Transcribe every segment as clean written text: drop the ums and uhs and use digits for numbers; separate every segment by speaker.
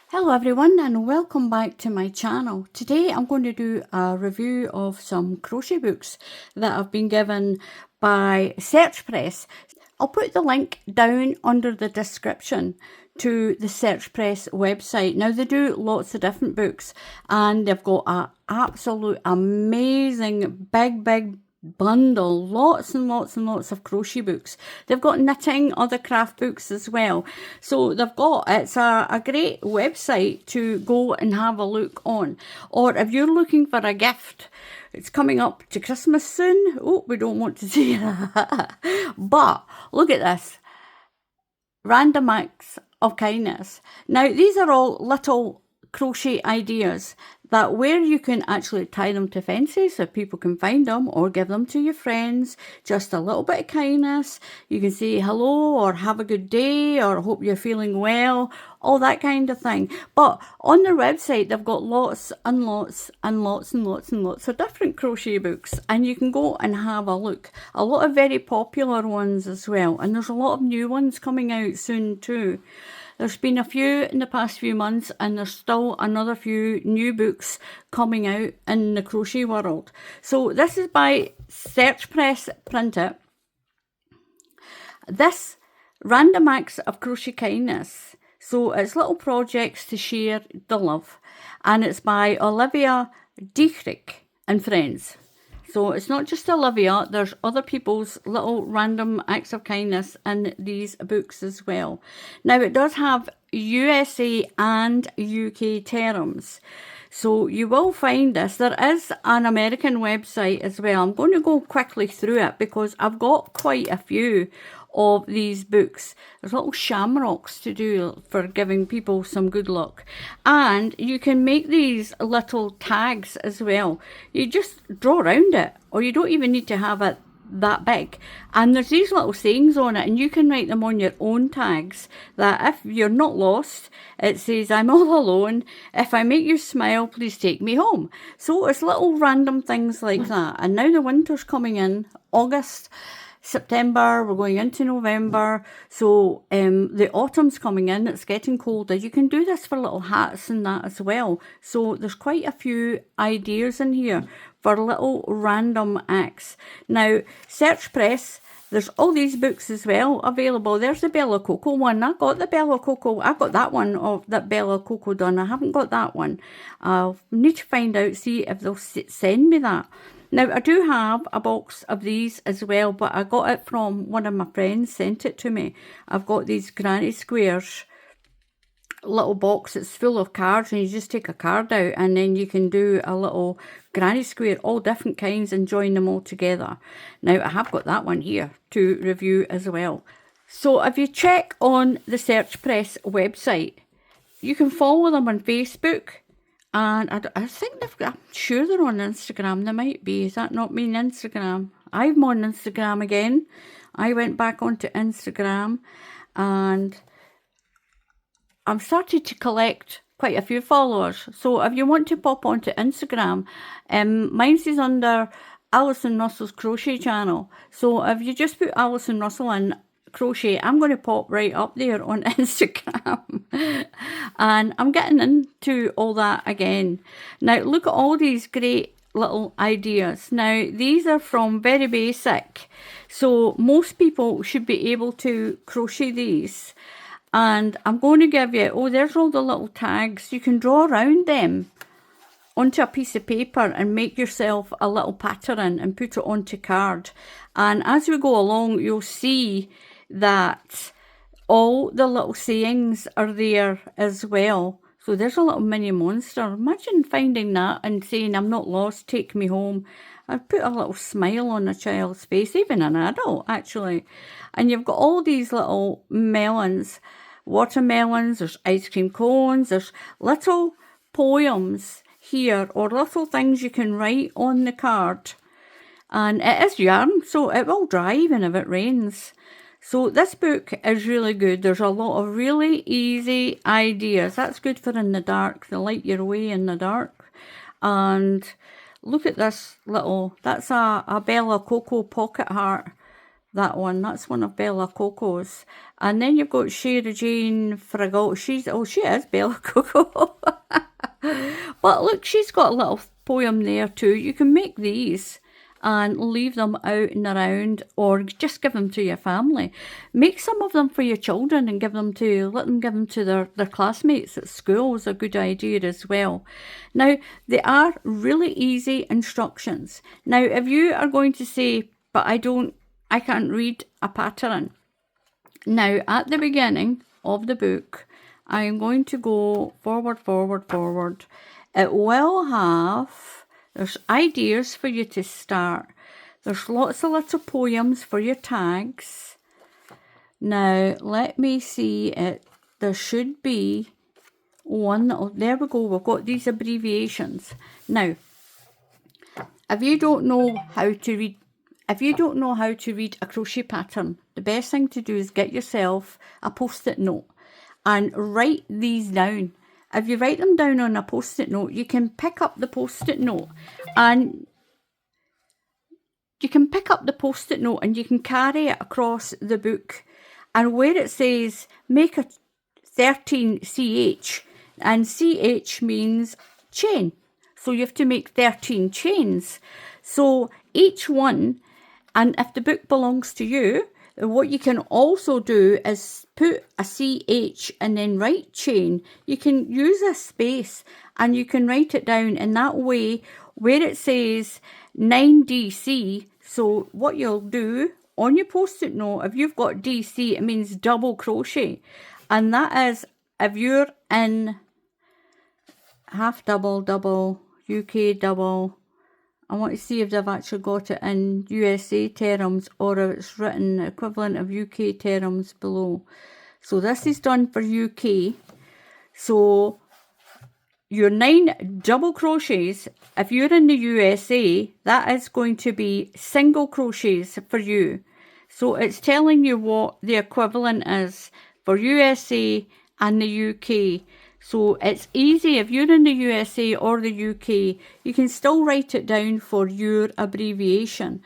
Speaker 1: Hello everyone and welcome back to my channel. Today I'm going to do a review of some crochet books that I've been given by Search Press. I'll put the link down under the description to the Search Press website. Now they do lots of different books and they've got an absolute amazing big bundle, lots and lots of crochet books. They've got knitting, other craft books as well. So it's a great website to go and have a look on. Or if you're looking for a gift, it's coming up to Christmas soon. Oh, we don't want to see that. But look at this. Random Acts of Kindness. Now, these are all little crochet ideas that where you can actually tie them to fences so people can find them, or give them to your friends, just a little bit of kindness. You can say hello or have a good day or hope you're feeling well, all that kind of thing. But on their website they've got lots of different crochet books, and you can go and have a look. A lot of very popular ones as well, and there's a lot of new ones coming out soon too. There's been a few in the past few months, and there's still another few new books coming out in the crochet world. So this is by Search Press Printed. This Random Acts of Crochet Kindness. So it's little projects to share the love. And it's by Olivia Dietrich and friends. So it's not just Olivia, there's other people's little random acts of kindness in these books as well. Now it does have USA and UK terms. So you will find this. There is an American website as well. I'm going to go quickly through it because I've got quite a few of these books. There's little shamrocks to do for giving people some good luck. And you can make these little tags as well. You just draw around it, or you don't even need to have it that big. And there's these little sayings on it, and you can write them on your own tags, that if you're not lost, it says, I'm all alone. If I make you smile, please take me home. So it's little random things like that. And now the winter's coming in, August, September, we're going into November, so the autumn's coming in, it's getting colder. You can do this for little hats and that as well. So there's quite a few ideas in here for little random acts. Now, Search Press, there's all these books as well available. There's the Bella Coco one. I got the Bella Coco. I got that one of that Bella Coco done. I haven't got that one. I'll need to find out, see if they'll send me that. Now, I do have a box of these as well, but I got it from one of my friends, sent it to me. I've got these granny squares, little box. It's full of cards, and you just take a card out, and then you can do a little granny square, all different kinds, and join them all together. Now, I have got that one here to review as well. So, if you check on the Search Press website, you can follow them on Facebook. And I think I'm sure they're on Instagram. They might be. Is that not me on Instagram? I'm on Instagram again. I went back onto Instagram and I've started to collect quite a few followers. So if you want to pop onto Instagram, mine is under Alison Russell's Crochet channel. So if you just put Alison Russell in crochet, I'm going to pop right up there on Instagram. And I'm getting into all that again. Now look at all these great little ideas. Now these are from Very Basic, so most people should be able to crochet these. And I'm going to give you, there's all the little tags. You can draw around them onto a piece of paper and make yourself a little pattern and put it onto card. And as we go along, you'll see that all the little sayings are there as well. So there's a little mini monster. Imagine finding that and saying, I'm not lost, take me home. I'd put a little smile on a child's face, even an adult actually. And you've got all these little melons, watermelons, there's ice cream cones, there's little poems here, or little things you can write on the card. And it is yarn, so it will dry even if it rains. So this book is really good. There's a lot of really easy ideas. That's good for in the dark, to light your way in the dark. And look at this little, that's a Bella Coco pocket heart That one, that's one of Bella Coco's. And then you've got Shara Jane Fraggle. She is Bella Coco. But look, she's got a little poem there too. You can make these and leave them out and around, or just give them to your family. Make some of them for your children and let them give them to their classmates at school is a good idea as well. Now, they are really easy instructions. Now, if you are going to say, but I can't read a pattern. Now, at the beginning of the book, I am going to go forward, forward, forward. It will have, there's ideas for you to start. There's lots of little poems for your tags. Now, let me see it. There should be one. There we go. We've got these abbreviations. Now, if you don't know how to read a crochet pattern, the best thing to do is get yourself a post-it note and write these down. If you write them down on a post-it note, you can pick up the post-it note and you can carry it across the book. And where it says make a 13 CH, and CH means chain. So you have to make 13 chains. So each one, and if the book belongs to you, what you can also do is put a CH and then write chain. You can use a space and you can write it down in that way where it says 9DC. So what you'll do on your post-it note, if you've got DC, it means double crochet. And that is if you're in half double, double, UK double. I want to see if they've actually got it in USA terms or if it's written equivalent of UK terms below. So this is done for UK. So your 9 double crochets, if you're in the USA, that is going to be single crochets for you. So it's telling you what the equivalent is for USA and the UK. So it's easy. If you're in the USA or the UK, you can still write it down for your abbreviation.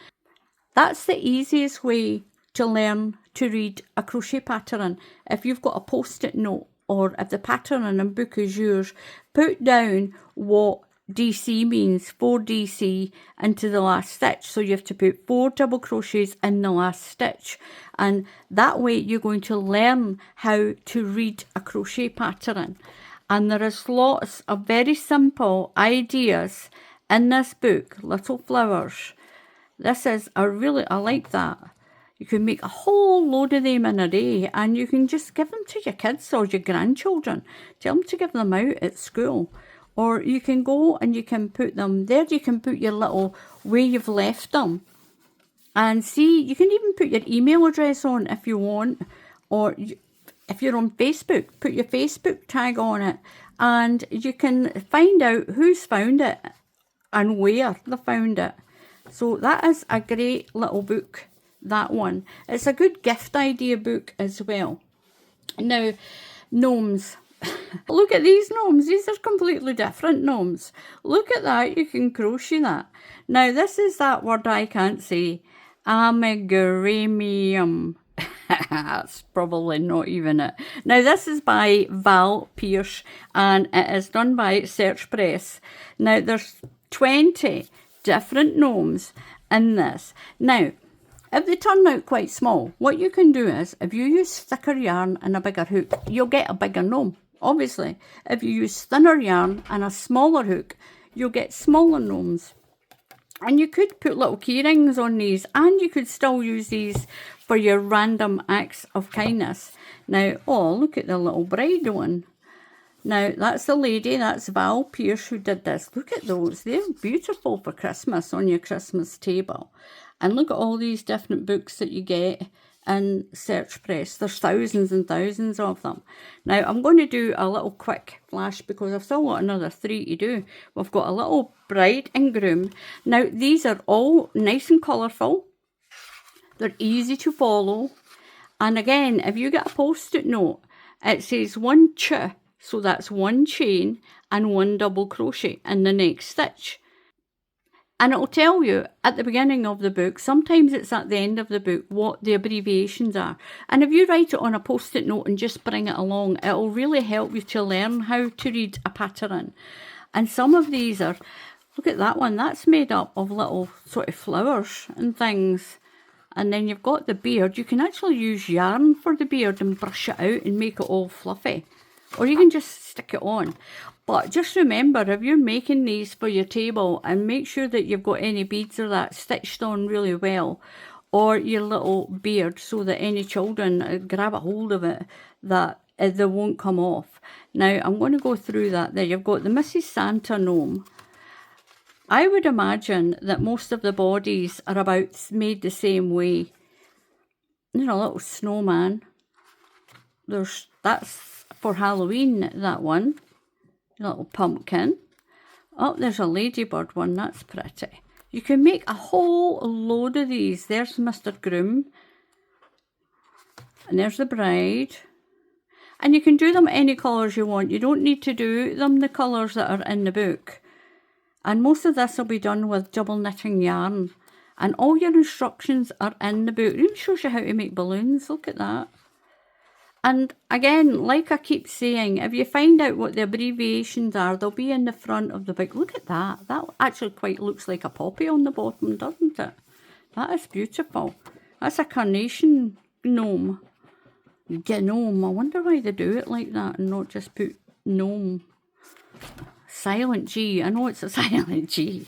Speaker 1: That's the easiest way to learn to read a crochet pattern. If you've got a post-it note or if the pattern in a book is yours, put down what DC means, 4 DC into the last stitch. So you have to put 4 double crochets in the last stitch. And that way you're going to learn how to read a crochet pattern. And there is lots of very simple ideas in this book, Little Flowers. This is I like that. You can make a whole load of them in a day and you can just give them to your kids or your grandchildren. Tell them to give them out at school. Or you can go and you can put them there. You can put your little where you've left them. And see, you can even put your email address on if you want. Or if you're on Facebook, put your Facebook tag on it. And you can find out who's found it and where they found it. So that is a great little book, that one. It's a good gift idea book as well. Now, gnomes. Look at these gnomes. These are completely different gnomes. Look at that. You can crochet that. Now, this is that word I can't say. Amiguramium. That's probably not even it. Now, this is by Val Pierce, and it is done by Search Press. Now, there's 20 different gnomes in this. Now, if they turn out quite small, what you can do is, if you use thicker yarn and a bigger hook, you'll get a bigger gnome. Obviously, if you use thinner yarn and a smaller hook, you'll get smaller gnomes. And you could put little key rings on these, and you could still use these for your random acts of kindness. Now, oh, look at the little bride one. Now, that's the lady, that's Val Pierce who did this. Look at those. They're beautiful for Christmas on your Christmas table. And look at all these different books that you get in Search Press. There's thousands and thousands of them. Now, I'm going to do a little quick flash because I've still got another 3 to do. We've got a little bride and groom. Now, these are all nice and colourful. They're easy to follow. And again, if you get a post-it note, it says 1 ch, so that's 1 chain and 1 double crochet in the next stitch. And it'll tell you at the beginning of the book, sometimes it's at the end of the book, what the abbreviations are. And if you write it on a post-it note and just bring it along, it'll really help you to learn how to read a pattern. And some of these are, look at that one, that's made up of little sort of flowers and things. And then you've got the beard. You can actually use yarn for the beard and brush it out and make it all fluffy. Or you can just stick it on. But just remember, if you're making these for your table, and make sure that you've got any beads or that stitched on really well, or your little beard, so that any children grab a hold of it, that they won't come off. Now, I'm going to go through that there. You've got the Mrs. Santa gnome. I would imagine that most of the bodies are about made the same way. There's a little snowman. That's for Halloween, that one. Little pumpkin. Oh, there's a ladybird one. That's pretty. You can make a whole load of these. There's Mr. Groom. And there's the bride. And you can do them any colours you want. You don't need to do them the colours that are in the book. And most of this will be done with double knitting yarn. And all your instructions are in the book. It even shows you how to make balloons. Look at that. And again, like I keep saying, if you find out what the abbreviations are, they'll be in the front of the book. Look at that. That actually quite looks like a poppy on the bottom, doesn't it? That is beautiful. That's a carnation gnome. Gnome. I wonder why they do it like that and not just put gnome. Silent G. I know it's a silent G.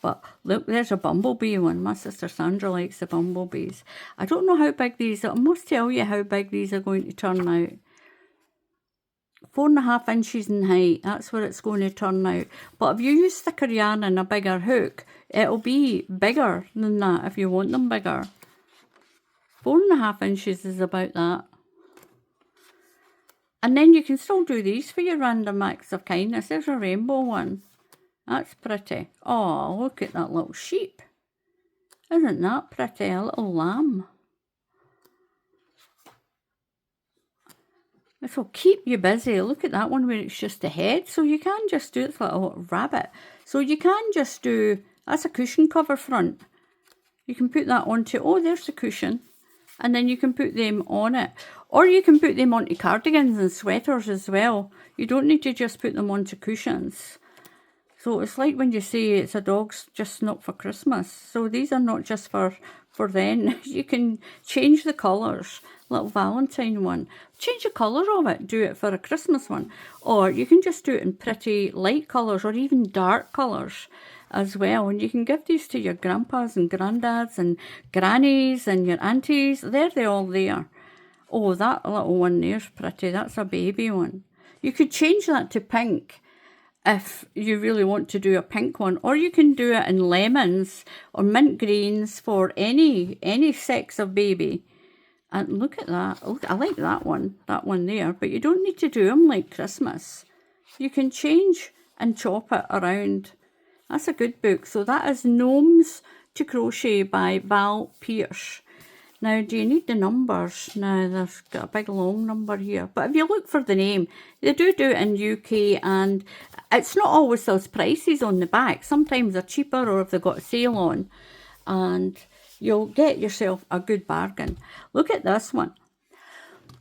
Speaker 1: But look, there's a bumblebee one. My sister Sandra likes the bumblebees. I don't know how big these are. I must tell you how big these are going to turn out. 4.5 inches in height. That's where it's going to turn out. But if you use thicker yarn and a bigger hook, it'll be bigger than that if you want them bigger. 4.5 inches is about that. And then you can still do these for your random acts of kindness. There's a rainbow one. That's pretty. Oh, look at that little sheep. Isn't that pretty? A little lamb. This will keep you busy. Look at that one where it's just a head. So you can just do it like a little rabbit. So you can just do, that's a cushion cover front. You can put that onto, oh, there's the cushion. And then you can put them on it. Or you can put them onto cardigans and sweaters as well. You don't need to just put them onto cushions. So it's like when you say it's a dog's just not for Christmas. So these are not just for then. You can change the colours. Little Valentine one. Change the colour of it. Do it for a Christmas one. Or you can just do it in pretty light colours or even dark colours as well. And you can give these to your grandpas and granddads and grannies and your aunties. They're all there. Oh, that little one there's pretty. That's a baby one. You could change that to pink if you really want to do a pink one, or you can do it in lemons or mint greens for any sex of baby. And look at that. Look, I like that one there, but you don't need to do them like Christmas. You can change and chop it around. That's a good book. So that is Gnomes to Crochet by Val Pierce. Now, do you need the numbers? Now, there's got a big long number here. But if you look for the name, they do it in UK, and it's not always those prices on the back. Sometimes they're cheaper, or if they've got a sale on. And you'll get yourself a good bargain. Look at this one.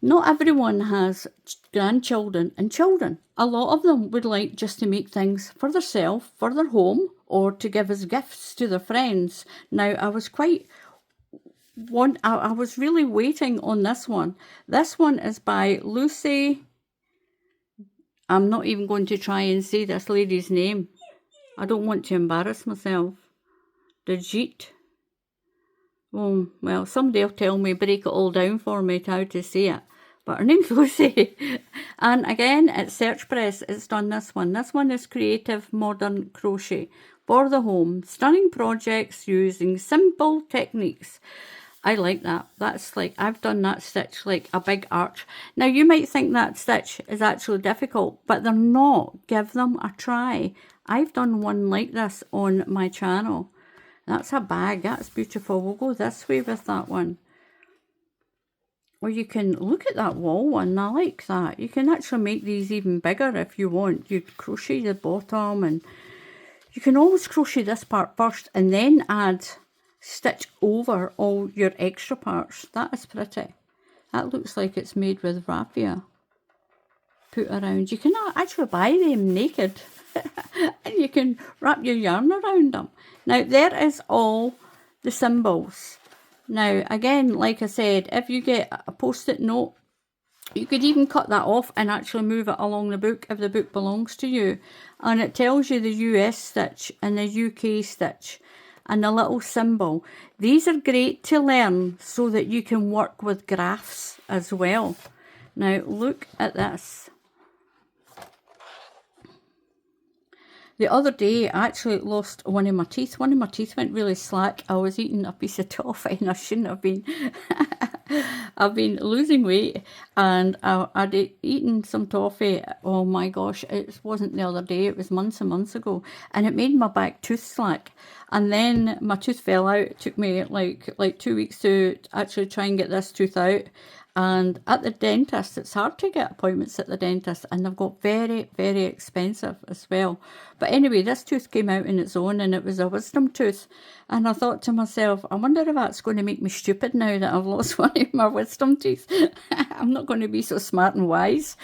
Speaker 1: Not everyone has grandchildren and children. A lot of them would like just to make things for themselves, for their home, or to give as gifts to their friends. Now, I was really waiting on this one. This one is by Lucy. I'm not even going to try and say this lady's name. I don't want to embarrass myself. Dajit. Oh, well, somebody will tell me, break it all down for me to how to say it. But her name's Lucy. And again, at Search Press, it's done this one. This one is Creative Modern Crochet for the home. Stunning projects using simple techniques. I like that. That's like, I've done that stitch like a big arch. Now, you might think that stitch is actually difficult, but they're not. Give them a try. I've done one like this on my channel. That's a bag. That's beautiful. We'll go this way with that one. Or you can look at that wall one. I like that. You can actually make these even bigger if you want. You crochet the bottom and You can always crochet this part first and then add stitch over all your extra parts. That is pretty. That looks like it's made with raffia put around. You can actually buy them naked and you can wrap your yarn around them. Now there is all the symbols. Now again, like I said, if you get a post-it note, you could even cut that off and actually move it along the book if the book belongs to you. And it tells you the US stitch and the UK stitch and the little symbol. These are great to learn so that you can work with graphs as well. Now look at this. The other day I actually lost one of my teeth. One of my teeth went really slack. I was eating a piece of toffee and I shouldn't have been. I've been losing weight and I'd eaten some toffee. Oh my gosh, it wasn't the other day, it was months and months ago. And it made my back tooth slack. And then my tooth fell out. It took me like 2 weeks to actually try and get this tooth out. And at the dentist, it's hard to get appointments at the dentist, and they've got very, very expensive as well. But anyway, this tooth came out on its own, and it was a wisdom tooth. And I thought to myself, I wonder if that's going to make me stupid now that I've lost one of my wisdom teeth. I'm not going to be so smart and wise.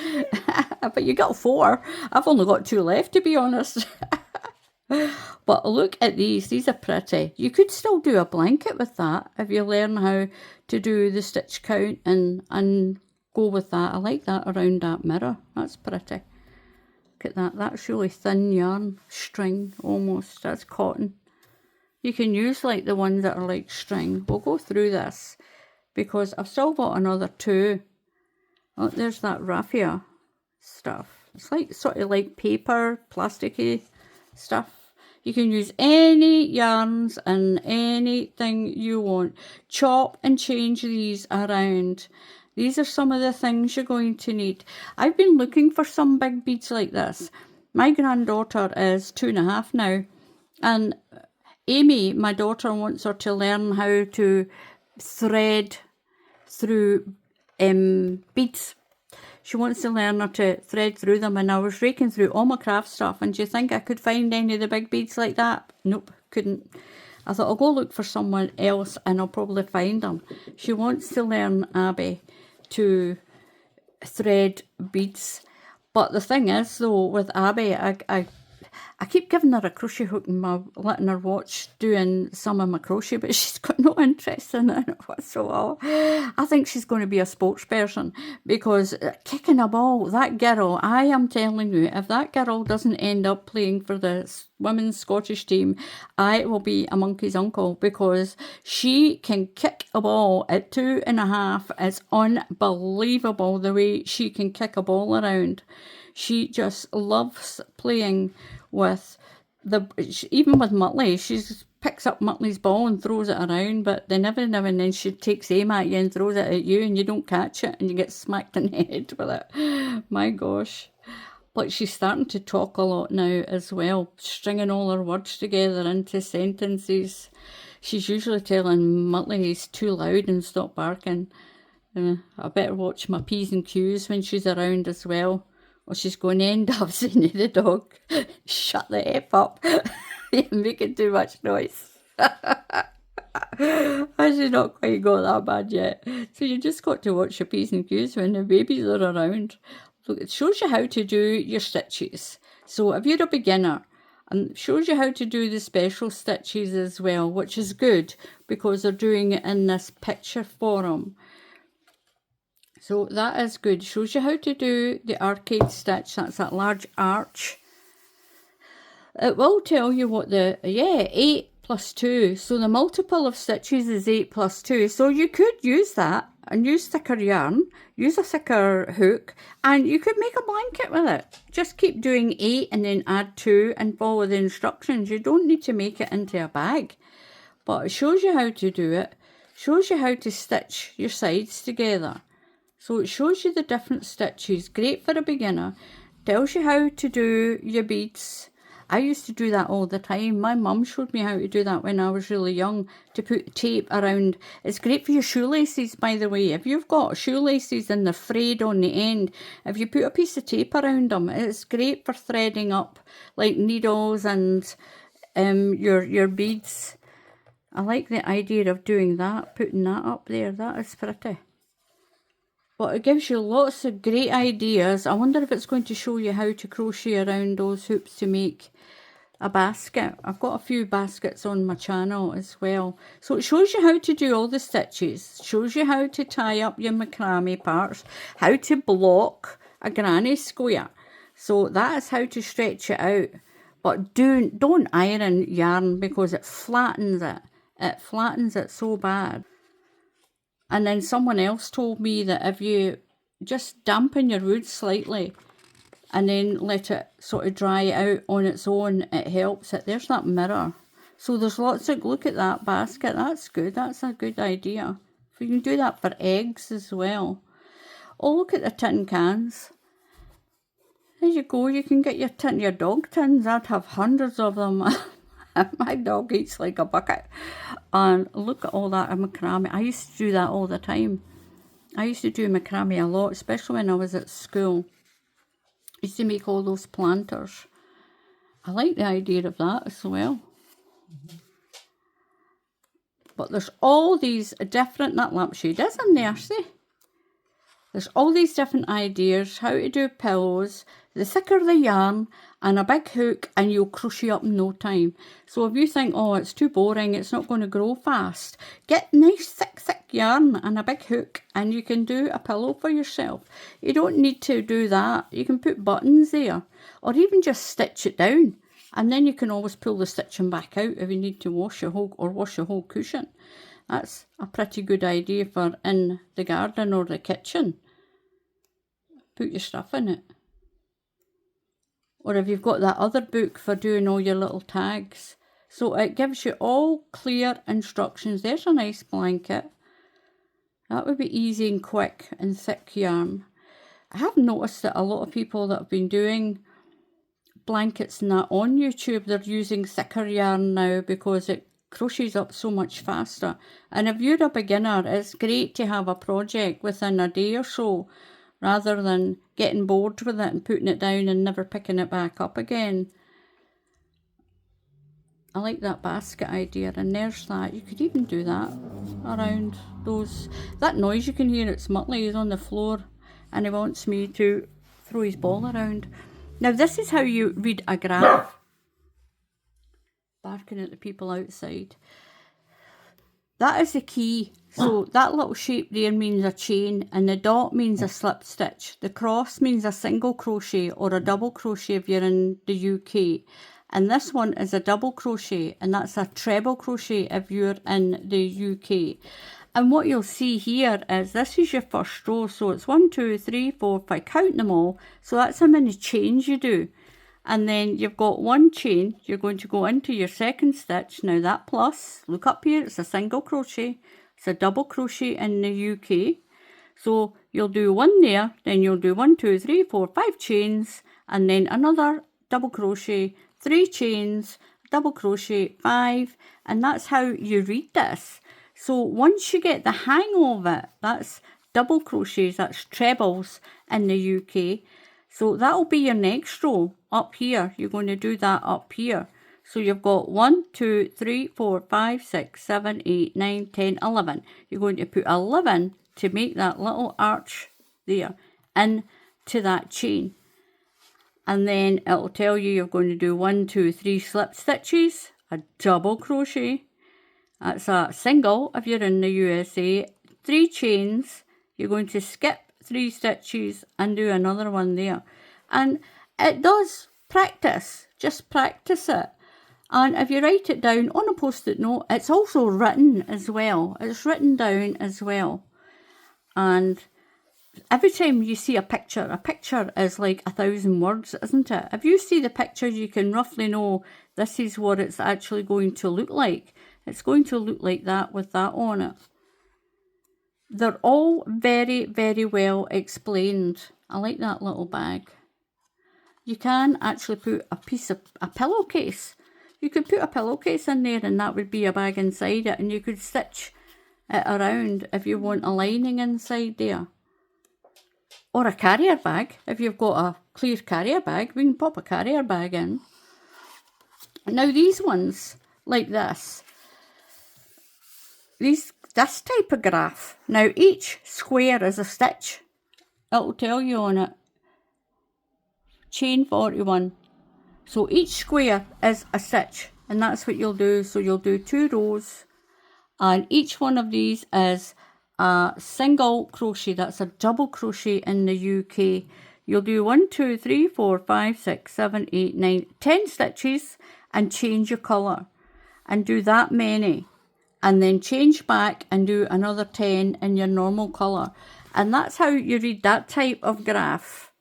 Speaker 1: But you got 4. I've only got 2 left, to be honest. But look at these are pretty. You could still do a blanket with that if you learn how to do the stitch count and go with that. I like that around that mirror. That's pretty. Look at that. That's really thin yarn, string almost. That's cotton. You can use like the ones that are like string. We'll go through this because I've still got another 2. Oh, there's that raffia stuff. It's like sort of like paper, plasticky stuff. You can use any yarns and anything you want. Chop and change these around. These are some of the things you're going to need. I've been looking for some big beads like this. My granddaughter is 2.5 now. And Amy, my daughter, wants her to learn how to thread through beads. She wants to learn how to thread through them, and I was raking through all my craft stuff, and do you think I could find any of the big beads like that? Nope, couldn't. I thought I'll go look for someone else and I'll probably find them. She wants to learn, Abby, to thread beads. But the thing is though, with Abby, I keep giving her a crochet hook and letting her watch doing some of my crochet, but she's got no interest in it whatsoever. I think she's going to be a sports person because kicking a ball, that girl, I am telling you, if that girl doesn't end up playing for the women's Scottish team, I will be a monkey's uncle because she can kick a ball at 2.5. It's unbelievable the way she can kick a ball around. She just loves playing with even with Muttley. She picks up Muttley's ball and throws it around, but then every now and then she takes aim at you and throws it at you and you don't catch it and you get smacked in the head with it. My gosh. But she's starting to talk a lot now as well, stringing all her words together into sentences. She's usually telling Muttley he's too loud and stop barking. I better watch my P's and Q's when she's around as well. Or she's going to end up saying to the dog, shut the F up. You're making too much noise. She's not quite got that bad yet. So you just got to watch your P's and Q's when the babies are around. Look, it shows you how to do your stitches. So if you're a beginner, and it shows you how to do the special stitches as well, which is good because they're doing it in this picture form. So that is good. Shows you how to do the arcade stitch. That's that large arch. It will tell you what 8 plus 2. So the multiple of stitches is 8 plus 2. So you could use that and use thicker yarn, use a thicker hook, and you could make a blanket with it. Just keep doing 8 and then add 2 and follow the instructions. You don't need to make it into a bag. But it shows you how to do it. Shows you how to stitch your sides together. So it shows you the different stitches. Great for a beginner. Tells you how to do your beads. I used to do that all the time. My mum showed me how to do that when I was really young, to put tape around. It's great for your shoelaces, by the way. If you've got shoelaces and they're frayed on the end, if you put a piece of tape around them, it's great for threading up like needles and your beads. I like the idea of doing that, putting that up there. That is pretty. But it gives you lots of great ideas. I wonder if it's going to show you how to crochet around those hoops to make a basket. I've got a few baskets on my channel as well. So it shows you how to do all the stitches. Shows you how to tie up your macrame parts. How to block a granny square. So that is how to stretch it out. But don't iron yarn because it flattens it. It flattens it so bad. And then someone else told me that if you just dampen your wood slightly and then let it sort of dry out on its own, it helps it. There's that mirror. So there's lots of, look at that basket. That's good. That's a good idea. You can do that for eggs as well. Oh, look at the tin cans. There you go. You can get your dog tins. I'd have hundreds of them. My dog eats like a bucket. And look at all that macrame. I used to do that all the time. I used to do macrame a lot, especially when I was at school. I used to make all those planters. I like the idea of that as well. But there's all these different nut lampshade, isn't there? See? There's all these different ideas, how to do pillows, the thicker the yarn, and a big hook, and you'll crochet up in no time. So if you think, oh, it's too boring, it's not going to grow fast, get nice thick yarn and a big hook, and you can do a pillow for yourself. You don't need to do that. You can put buttons there, or even just stitch it down, and then you can always pull the stitching back out if you need to wash your whole cushion. That's a pretty good idea for in the garden or the kitchen. Put your stuff in it. Or if you've got that other book for doing all your little tags. So it gives you all clear instructions. There's a nice blanket. That would be easy and quick and thick yarn. I have noticed that a lot of people that have been doing blankets and that on YouTube, they're using thicker yarn now because it crochets up so much faster. And if you're a beginner, it's great to have a project within a day or so, rather than getting bored with it and putting it down and never picking it back up again. I like that basket idea, and there's that. You could even do that around those. That noise you can hear, it's Muttley, he's on the floor and he wants me to throw his ball around. Now this is how you read a graph. Barking at the people outside. That is the key. So that little shape there means a chain, and the dot means a slip stitch. The cross means a single crochet or a double crochet if you're in the UK. And this one is a double crochet, and that's a treble crochet if you're in the UK. And what you'll see here is this is your first row. So it's 1, 2, 3, 4, 5. Count them all. So that's how many chains you do. And then you've got one chain, you're going to go into your second stitch. Now that plus, look up here, it's a single crochet, it's a double crochet in the UK. So you'll do one there, then you'll do 1, 2, 3, 4, 5 chains, and then another double crochet, 3 chains, double crochet, 5, and that's how you read this. So once you get the hang of it, that's double crochets, that's trebles in the UK. So that'll be your next row up here. You're going to do that up here. So you've got 1, 2, 3, 4, 5, 6, 7, 8, 9, 10, 11. You're going to put 11 to make that little arch there into that chain. And then it'll tell you you're going to do 1, 2, 3 slip stitches, a double crochet. That's a single if you're in the USA. 3 chains. You're going to skip 3 stitches and do another one there. And it does practice. Just practice it. And if you write it down on a post-it note, it's also written as well. It's written down as well. And every time you see a picture is like 1,000 words, isn't it? If you see the picture, you can roughly know this is what it's actually going to look like. It's going to look like that with that on it. They're all very, very well explained. I like that little bag. you can actually put a piece of a pillowcase. You could put a pillowcase in there and that would be a bag inside it, and you could stitch it around if you want a lining inside there. Or a carrier bag. If you've got a clear carrier bag, we can pop a carrier bag in. Now these ones, like this type of graph, now each square is a stitch. It'll tell you on it. Chain 41. So each square is a stitch, and that's what you'll do. So you'll do 2 rows, and each one of these is a single crochet. That's a double crochet in the UK. You'll do 1, 2, 3, 4, 5, 6, 7, 8, 9, 10 stitches and change your colour and do that many, and then change back and do another 10 in your normal colour. And that's how you read that type of graph,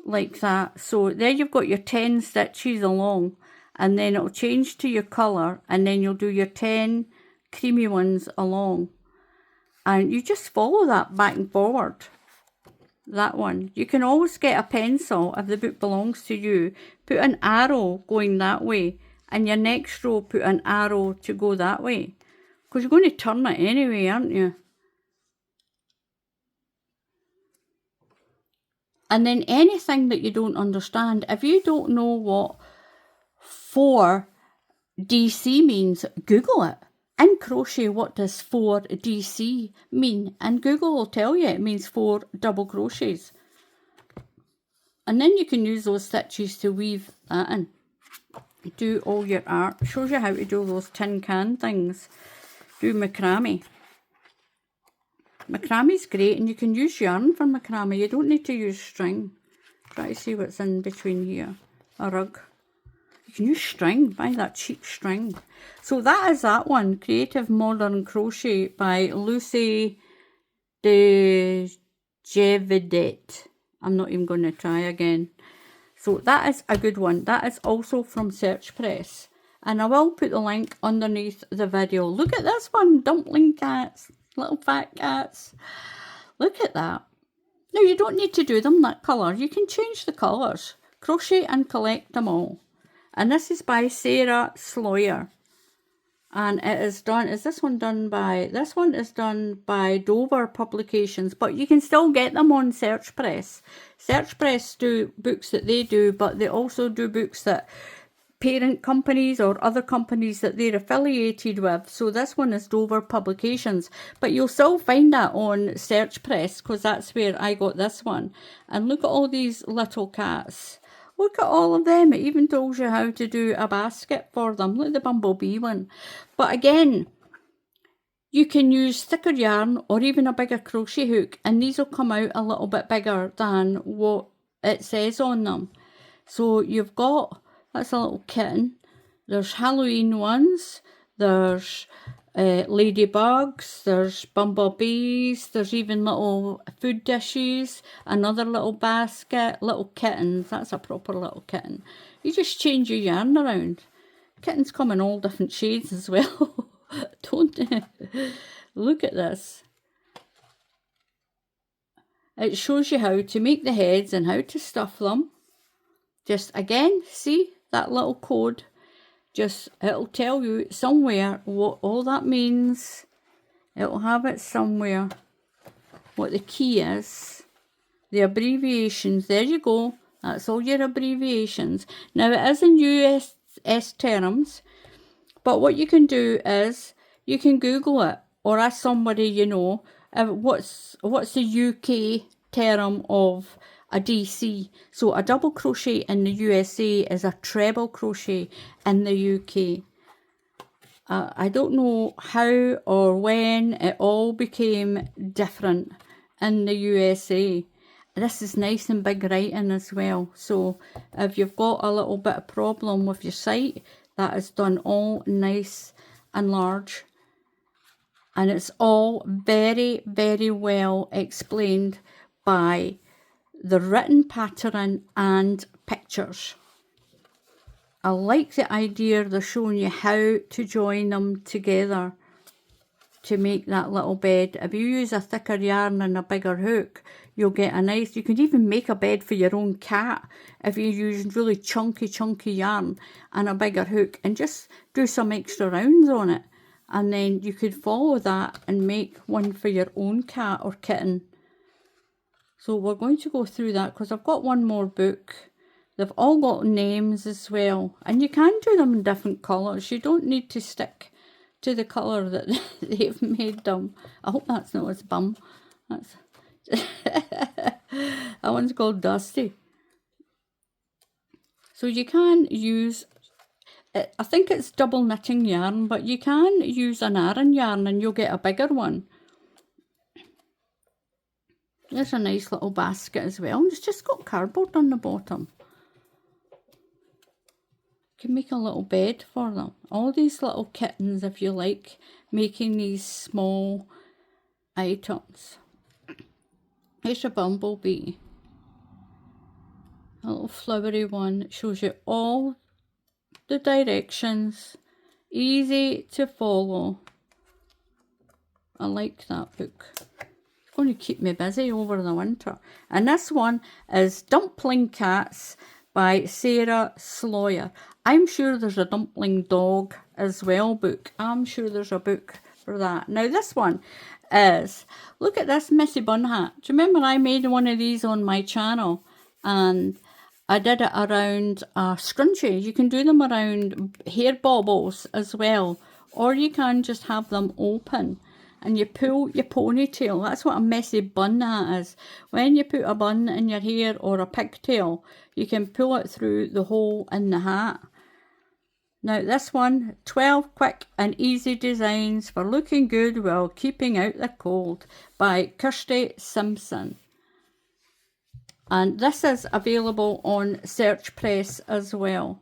Speaker 1: like that. So there you've got your 10 stitches along, and then it'll change to your colour, and then you'll do your 10 creamy ones along, and you just follow that back and forward. That one, you can always get a pencil if the book belongs to you, put an arrow going that way, and your next row put an arrow to go that way, because you're going to turn it anyway, aren't you? And then anything that you don't understand, if you don't know what 4DC means, Google it. In crochet, what does 4DC mean? And Google will tell you it means 4 double crochets. And then you can use those stitches to weave that in. Do all your art. Shows you how to do those tin can things. Do macrame. Macrame's great, and you can use yarn for macrame. You don't need to use string. Try to see what's in between here. A rug. You can use string. Buy that cheap string. So that is that one. Creative Modern Crochet by Lucy de Jevedet. I'm not even going to try again. So that is a good one. That is also from Search Press. And I will put the link underneath the video. Look at this one. Dumpling cats. Little fat cats. Look at that. Now you don't need to do them that colour. You can change the colours. Crochet and collect them all. And this is by Sarah Sloyer. And it is done, is this one done by, this one is done by Dover Publications, but you can still get them on Search Press. Search Press do books that they do, but they also do books that parent companies or other companies that they're affiliated with. So this one is Dover Publications, but you'll still find that on Search Press, because that's where I got this one. And look at all these little cats. Look at all of them. It even tells you how to do a basket for them. Look at the bumblebee one. But again, you can use thicker yarn or even a bigger crochet hook, and these will come out a little bit bigger than what it says on them. So you've got, that's a little kitten. There's Halloween ones. There's ladybugs, there's bumblebees, there's even little food dishes, another little basket, little kittens. That's a proper little kitten. You just change your yarn around. Kittens come in all different shades as well. Don't they? Look at this. It shows you how to make the heads and how to stuff them. Just again, see that little code. Just, it'll tell you somewhere what all that means. It'll have it somewhere, what the key is, the abbreviations. There you go. That's all your abbreviations. Now it is in US terms, but what you can do is you can Google it or ask somebody you know what's the UK term of a DC. So a double crochet in the USA is a treble crochet in the UK. I don't know how or when it all became different in the USA. This is nice and big writing as well. So if you've got a little bit of problem with your site, that is done all nice and large. And it's all very, very well explained by the written pattern and pictures. I like the idea they're showing you how to join them together. to make that little bed. If you use a thicker yarn and a bigger hook, you'll get a nice, you could even make a bed for your own cat if you use really chunky yarn and a bigger hook and just do some extra rounds on it. And then you could follow that and make one for your own cat or kitten. So we're going to go through that because I've got one more book. They've all got names as well. And you can do them in different colours. You don't need to stick to the colour that they've made them. I hope that's not his bum. That's that one's called Dusty. So you can use, I think it's double knitting yarn, but you can use an Aran yarn and you'll get a bigger one. There's a nice little basket as well. It's just got cardboard on the bottom. You can make a little bed for them. All these little kittens, if you like, making these small items. Here's a bumblebee. A little flowery one. It shows you all the directions. Easy to follow. I like that book. It's going to keep me busy over the winter. And this one is Dumpling Cats by Sarah Sloyer. I'm sure there's a Dumpling Dog as well book. I'm sure there's a book for that. Now this one is, look at this Missy Bun hat. Do you remember I made one of these on my channel and I did it around a scrunchie. You can do them around hair baubles as well, or you can just have them open and you pull your ponytail. That's what a messy bun hat is. When you put a bun in your hair or a pigtail, you can pull it through the hole in the hat. Now this one, 12 quick and easy designs for looking good while keeping out the cold by Kirsty Simpson. And this is available on Search Press as well.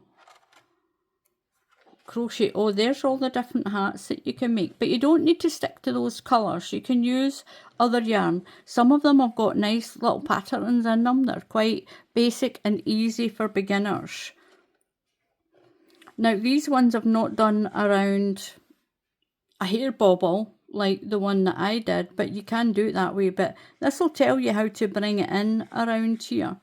Speaker 1: Crochet, oh there's all the different hats that you can make, but you don't need to stick to those colours. You can use other yarn. Some of them have got nice little patterns in them. They're quite basic and easy for beginners. Now these ones I've not done around a hair bauble like the one that I did, but you can do it that way. But this will tell you how to bring it in around here.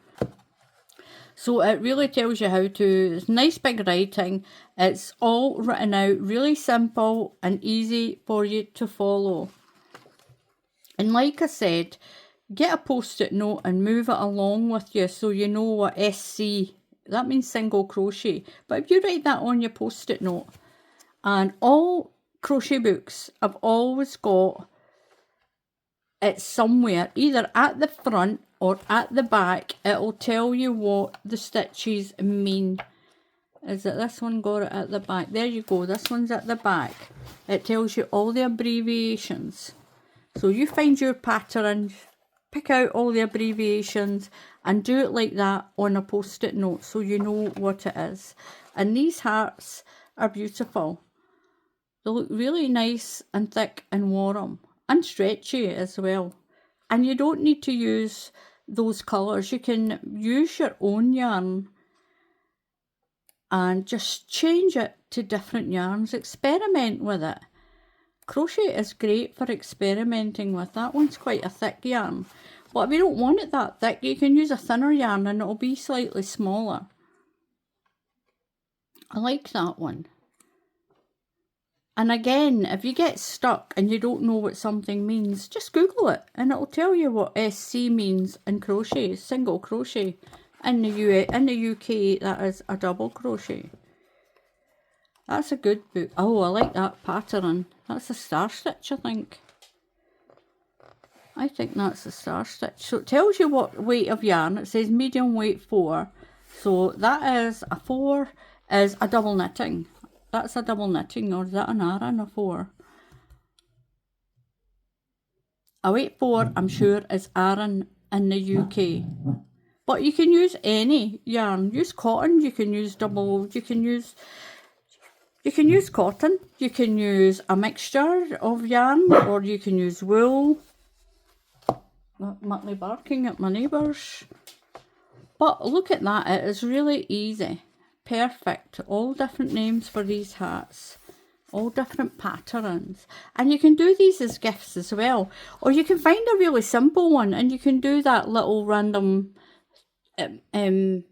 Speaker 1: So it really tells you how to, it's nice big writing, it's all written out, really simple and easy for you to follow. And like I said, get a post-it note and move it along with you so you know what SC, that means single crochet. But if you write that on your post-it note, and all crochet books have always got it somewhere, either at the front or at the back, it'll tell you what the stitches mean. Is it this one got it at the back? There you go, this one's at the back. It tells you all the abbreviations. So you find your pattern, pick out all the abbreviations and do it like that on a post-it note so you know what it is. And these hearts are beautiful. They look really nice and thick and warm and stretchy as well. And you don't need to use those colours. You can use your own yarn and just change it to different yarns. Experiment with it. Crochet is great for experimenting with. That one's quite a thick yarn. But if you don't want it that thick, you can use a thinner yarn and it'll be slightly smaller. I like that one. And again, if you get stuck and you don't know what something means, just Google it and it'll tell you what SC means in crochet, single crochet. In the UK, that is a double crochet. That's a good book. Oh, I like that pattern. That's a star stitch, I think. I think that's a star stitch. So it tells you what weight of yarn. It says medium weight 4. So that is a 4 is a double knitting. That's a double knitting, or is that an Aran, a 4? A weight 4, I'm sure, is Aran in the UK. But you can use any yarn. Use cotton, you can use double, you can use cotton, you can use a mixture of yarn, or you can use wool. Muttley barking at my neighbours. But look at that, it is really easy. Perfect. All different names for these hats. all different patterns. And you can do these as gifts as well. Or you can find a really simple one and you can do that little random, the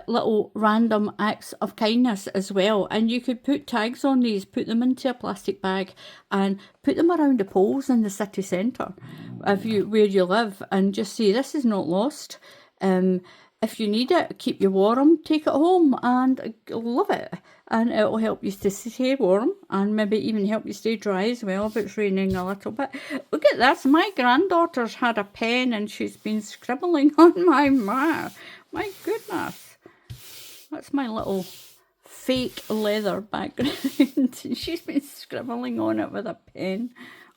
Speaker 1: little random acts of kindness as well. And you could put tags on these, put them into a plastic bag and put them around the poles in the city centre where you live, and just say, this is not lost. If you need it, keep you warm, take it home and love it. And it'll help you to stay warm and maybe even help you stay dry as well if it's raining a little bit. Look at this. My granddaughter's had a pen and she's been scribbling on my mat. My goodness. That's my little fake leather background. She's been scribbling on it with a pen.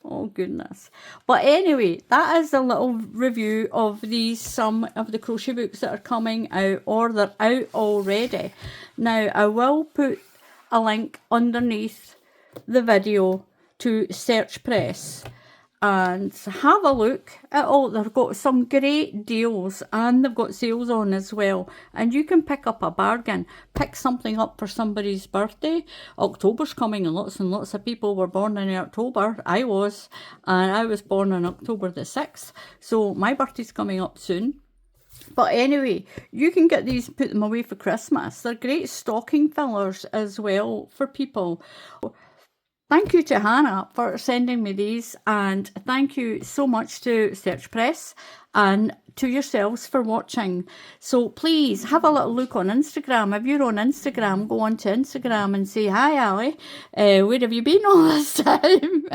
Speaker 1: Oh goodness. But anyway, that is a little review of some of the crochet books that are coming out, or they're out already. Now I will put a link underneath the video to Search Press and have a look at all. They've got some great deals and they've got sales on as well, and you can pick up a bargain, pick something up for somebody's birthday. October's coming and lots of people were born in October. I was born on October the 6th, so my birthday's coming up soon. But anyway, you can get these, put them away for Christmas. They're great stocking fillers as well for people. Thank you to Hannah for sending me these, and thank you so much to Search Press and to yourselves for watching. So please have a little look on Instagram. If you're on Instagram, go on to Instagram and say, hi Ali, where have you been all this time?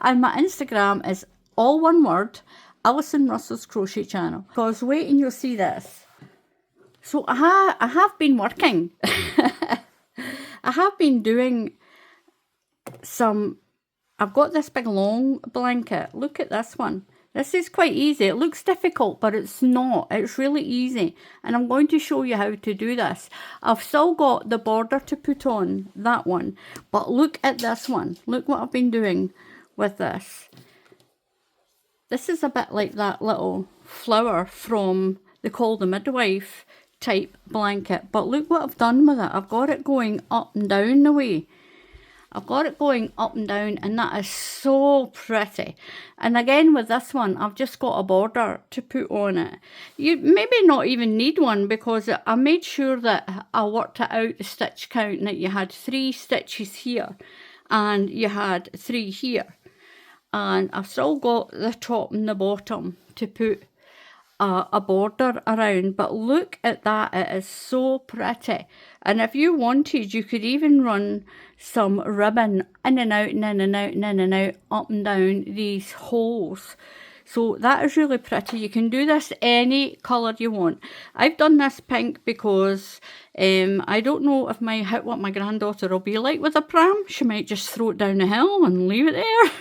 Speaker 1: And my Instagram is all one word, Alison Russell's Crochet Channel. Because wait and you'll see this. So I have been working. I have been doing I've got this big long blanket. Look at this one. This is quite easy. It looks difficult, but it's not. It's really easy. And I'm going to show you how to do this. I've still got the border to put on, that one. But look at this one. Look what I've been doing with this. This is a bit like that little flower from the Call the Midwife type blanket, but look what I've done with it. I've got it going up and down the way. I've got it going up and down, and that is so pretty. And again with this one, I've just got a border to put on it. You maybe not even need one, because I made sure that I worked it out, the stitch count, and that you had 3 stitches here and you had 3 here, and I've still got the top and the bottom to put a border around. But look at that, it is so pretty. And if you wanted, you could even run some ribbon in and out and in and out and in and out, up and down these holes. So that is really pretty. You can do this any colour you want. I've done this pink because I don't know if what my granddaughter will be like with a pram. She might just throw it down the hill and leave it there.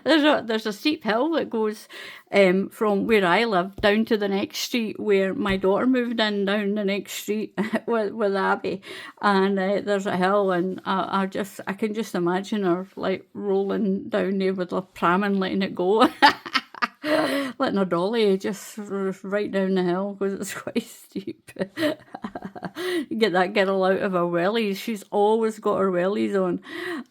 Speaker 1: There's a steep hill that goes from where I live down to the next street where my daughter moved in, down the next street with Abby, and there's a hill, and I can just imagine her like rolling down there with a pram and letting it go. Letting her dolly just right down the hill because it's quite steep. Get that girl out of her wellies. She's always got her wellies on.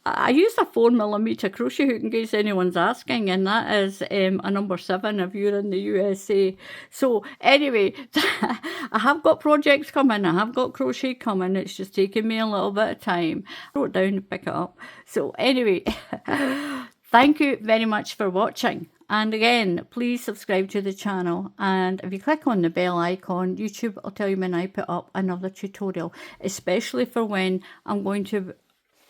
Speaker 1: I used a 4mm crochet hook in case anyone's asking, and that is a number 7 if you're in the USA. So anyway, I have got projects coming. I have got crochet coming. It's just taking me a little bit of time. I wrote down to pick it up. So anyway, thank you very much for watching. And again, please subscribe to the channel, and if you click on the bell icon, YouTube will tell you when I put up another tutorial, especially for when I'm going to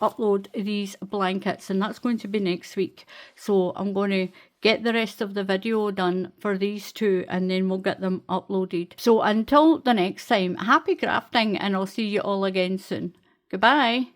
Speaker 1: upload these blankets, and that's going to be next week. So I'm going to get the rest of the video done for these 2, and then we'll get them uploaded. So until the next time, happy crafting, and I'll see you all again soon. Goodbye.